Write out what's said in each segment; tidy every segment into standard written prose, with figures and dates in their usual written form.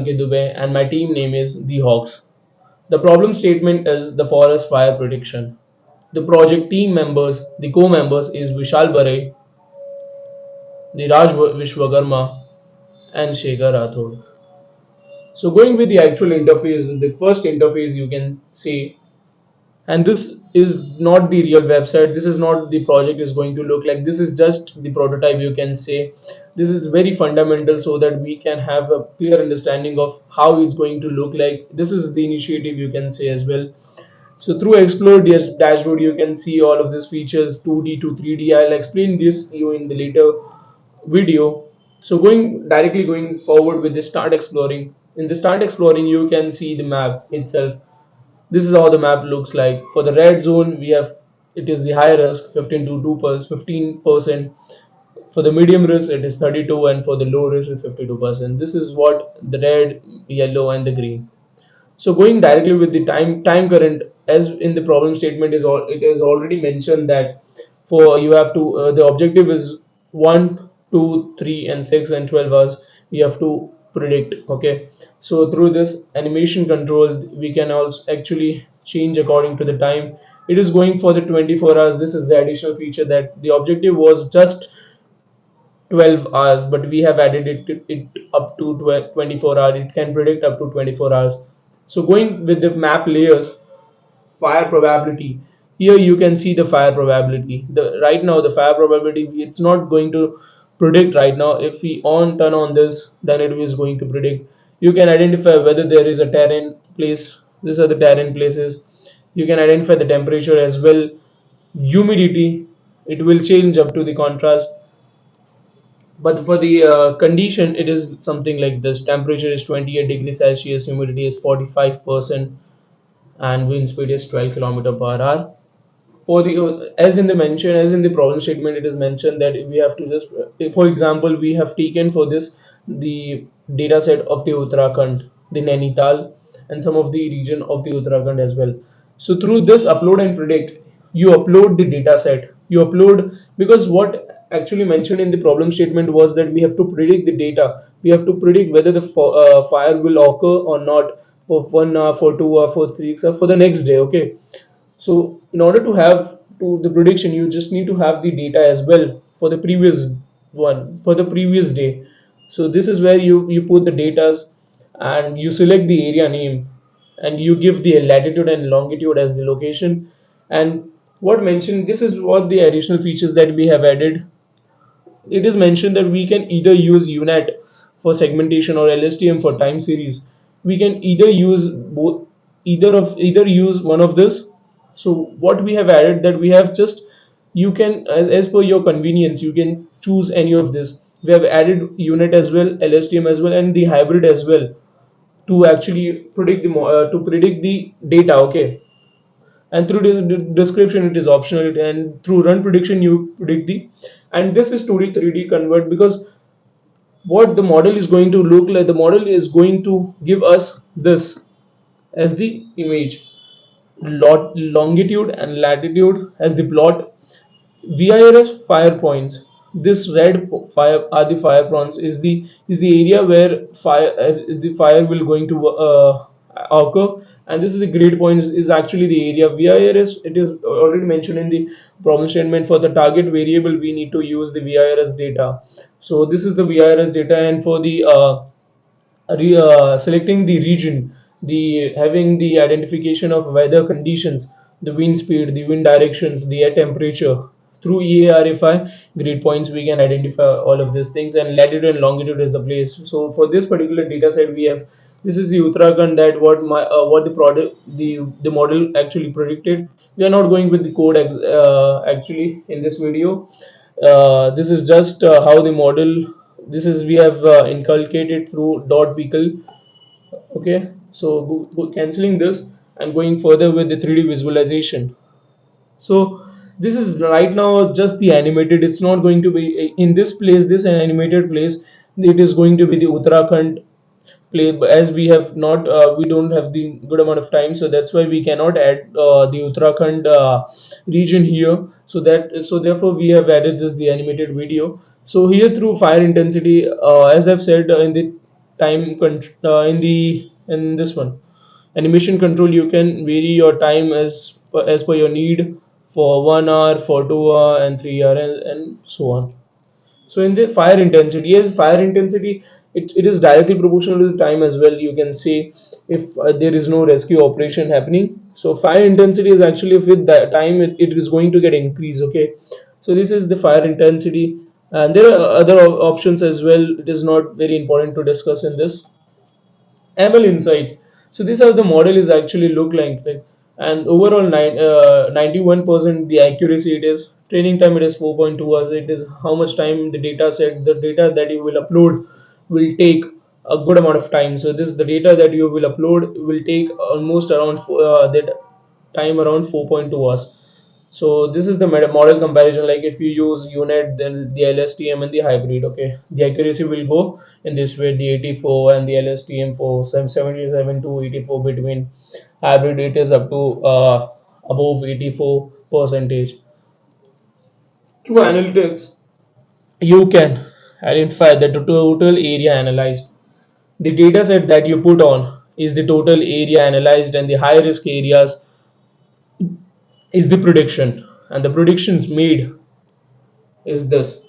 Ankit Dubey, and my team name is The Hawks. The problem statement is the forest fire prediction. The project team members, the co-members is Vishal Barai, the Raj Vishwakarma, and Shekhar Rathod. So going with the actual interface, the first interface you can see, and this is not the real website, this is not the project is going to look like, this is just the prototype you can say. This is very fundamental so that we can have a clear understanding of how it's going to look like. This is the initiative you can say as well. So through explore dashboard you can see all of these features 2D to 3D. I'll explain this you in the later video. So going forward with the start exploring. In the start exploring you can see the map itself. This is how the map looks like. For the red zone, we have it is the high risk 15 to 15%. For the medium risk, it is 32, and for the low risk, is 52%. This is what the red, yellow, and the green. So going directly with the time current, as in the problem statement is all it is already mentioned that for you have to the objective is 1, 2, 3, and 6 and 12 hours we have to predict. Okay, so through this animation control we can also actually change according to the time. It is going for the 24 hours. This is the additional feature that the objective was just 12 hours, but we have added it up to 24 hours. It can predict up to 24 hours. So going with the map layers, fire probability, here you can see the fire probability. The right now the fire probability, it's not going to predict right now. If we turn on this, then it is going to predict. You can identify whether there is a terrain place. These are the terrain places. You can identify the temperature as well. Humidity, it will change up to the contrast. But for the condition, it is something like this: temperature is 28 degrees Celsius, humidity is 45%, and wind speed is 12 kilometer per hour. For the as in the problem statement, it is mentioned that we have to just, for example, we have taken for this the data set of the Uttarakhand, the Nainital, and some of the region of the Uttarakhand as well. So through this upload and predict, you upload the data set. You upload, because what actually mentioned in the problem statement was that we have to predict the data. We have to predict whether the fire will occur or not for 1 hour, for 2 hour, for 3 hours, for the next day. Okay, so in order to have to the prediction, you just need to have the data as well for the previous one, for the previous day. So this is where you put the datas, and you select the area name, and you give the latitude and longitude as the location. And what mentioned, this is what the additional features that we have added. It is mentioned that we can either use UNAT for segmentation or LSTM for time series. We can either use both, either use one of this. So what we have added, that we have just, you can as per your convenience you can choose any of this. We have added UNIT as well, LSTM as well, and the hybrid as well, to actually predict the data. Okay, and through the description it is optional, and through run prediction you predict the, and this is 2D 3D convert, because what the model is going to look like, the model is going to give us this as the image, longitude and latitude as the plot, VIRS fire points. This red fire are the fire points, is the area where the fire will going to occur, and this is the grid points is actually the area. VIRS, it is already mentioned in the problem statement. For the target variable we need to use the VIRS data. So this is the VIRS data, and for the selecting the region, the having the identification of weather conditions, the wind speed, the wind directions, the air temperature. Through EARFI grid points we can identify all of these things, and latitude and longitude is the place. So for this particular data set we have, this is the Uttarakhand, that what the product the model actually predicted. We are not going with the code actually in this video. This is just how the model, this is we have inculcated through dot pickle. Okay, so canceling this and going further with the 3D visualization. So this is right now just the animated, it's not going to be in this place, this animated place, it is going to be the Uttarakhand play. But as we have not we don't have the good amount of time, so that's why we cannot add the Uttarakhand region here. So therefore we have added just the animated video. So here through fire intensity, as I've said in the in this one animation control, you can vary your time as per your need for 1 hour, for 2 hour, and 3 hour, and so on. So in the fire intensity, yes, fire intensity, it is directly proportional to the time as well. You can say if there is no rescue operation happening, so fire intensity is actually with that time it is going to get increased. Okay, so this is the fire intensity, and there are other options as well. It is not very important to discuss in this. ML insights. So this is how the model is actually look like and overall 91% the accuracy it is. Training time it is 4.2 hours. It is how much time the data that you will upload will take a good amount of time. So this the data that you will upload will take almost around that time around 4.2 hours. So this is the model comparison. Like if you use unit, then the LSTM and the hybrid. Okay, the accuracy will go in this way: the 84 and the LSTM for 77 to 84 between. Hybrid it is up to above 84 percentage. Through analytics, you can identify the total area analyzed. The data set that you put on is the total area analyzed, and the high risk areas is the prediction, and the predictions made is this,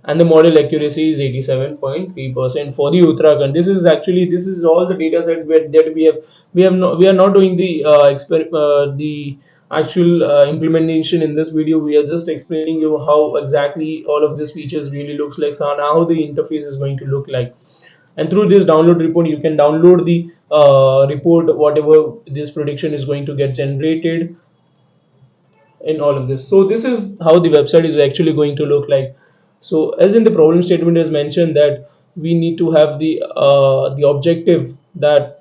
and the model accuracy is 87.3% for the Uttarakhand. This is all the data set that we are not doing the the actual implementation in this video. We are just explaining you how exactly all of these features really looks like, so how the interface is going to look like. And through this download report, you can download the report whatever this prediction is going to get generated in all of this. So this is how the website is actually going to look like. So as in the problem statement is mentioned that we need to have the objective that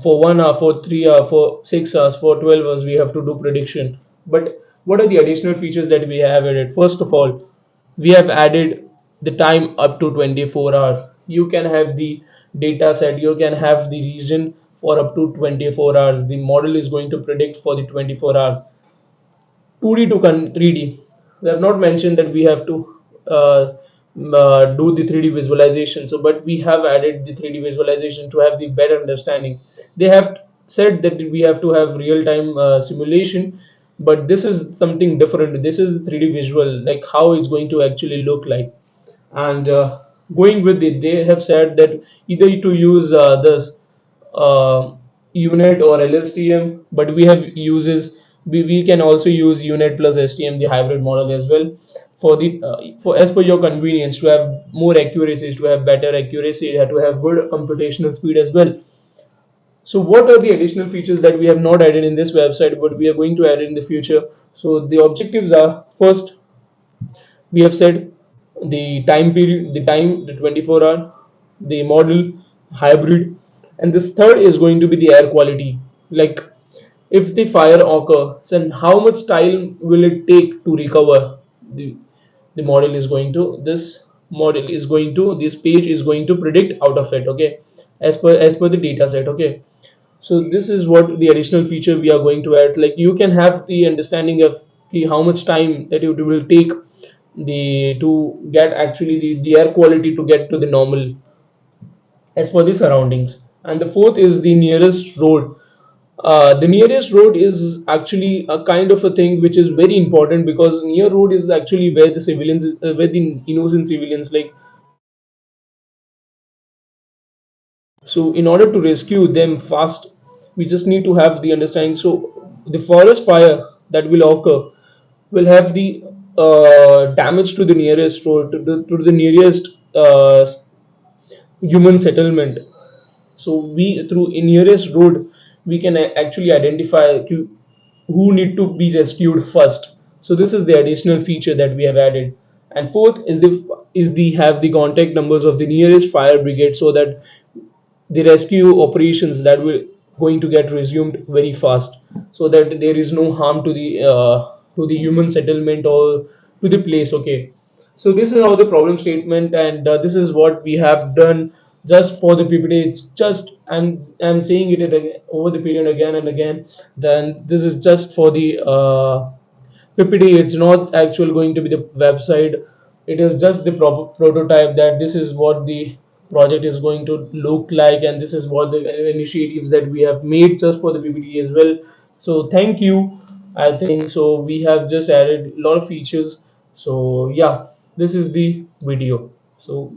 for 1 hour, for 3 hour, for 6 hours, for 12 hours we have to do prediction. But what are the additional features that we have added? First of all, we have added the time up to 24 hours. You can have the data set, you can have the region for up to 24 hours. The model is going to predict for the 24 hours. 2D to 3D. They have not mentioned that we have to do the 3D visualization. So, but we have added the 3D visualization to have the better understanding. They have said that we have to have real-time simulation, but this is something different. This is 3D visual, like how it's going to actually look like. And going with it, they have said that either to use this uh, unit or LSTM, but we can also use unit plus STM, the hybrid model as well, for the for as per your convenience, to have more accuracies, to have better accuracy, to have good computational speed as well. So what are the additional features that we have not added in this website but we are going to add in the future? So the objectives are: first, we have said the time period, the 24 hour, the model, hybrid, and this third is going to be the air quality. Like if the fire occurs, then how much time will it take to recover? The the model is going to this page is going to predict out of it. Okay, as per the data set. Okay, so this is what the additional feature we are going to add. Like you can have the understanding of how much time that it will take to get actually the air quality to get to the normal as per the surroundings. And the fourth is the nearest road. The nearest road is actually a kind of a thing which is very important, because near road is actually where the where the innocent civilians, like, so in order to rescue them fast, we just need to have the understanding. So the forest fire that will occur will have the damage to the nearest road, to the nearest human settlement. So we through in nearest road we can actually identify who need to be rescued first. So this is the additional feature that we have added. And fourth is the have the contact numbers of the nearest fire brigade, so that the rescue operations that will going to get resumed very fast, so that there is no harm to the human settlement or to the place. Okay, so this is how the problem statement, and this is what we have done just for the PPT. It's just I'm saying it over the period again and again. Then this is just for the PPT. It's not actual going to be the website. It is just the prototype, that this is what the project is going to look like, and this is what the initiatives that we have made just for the PPT as well. So thank you. I think so we have just added a lot of features. So yeah, this is the video. So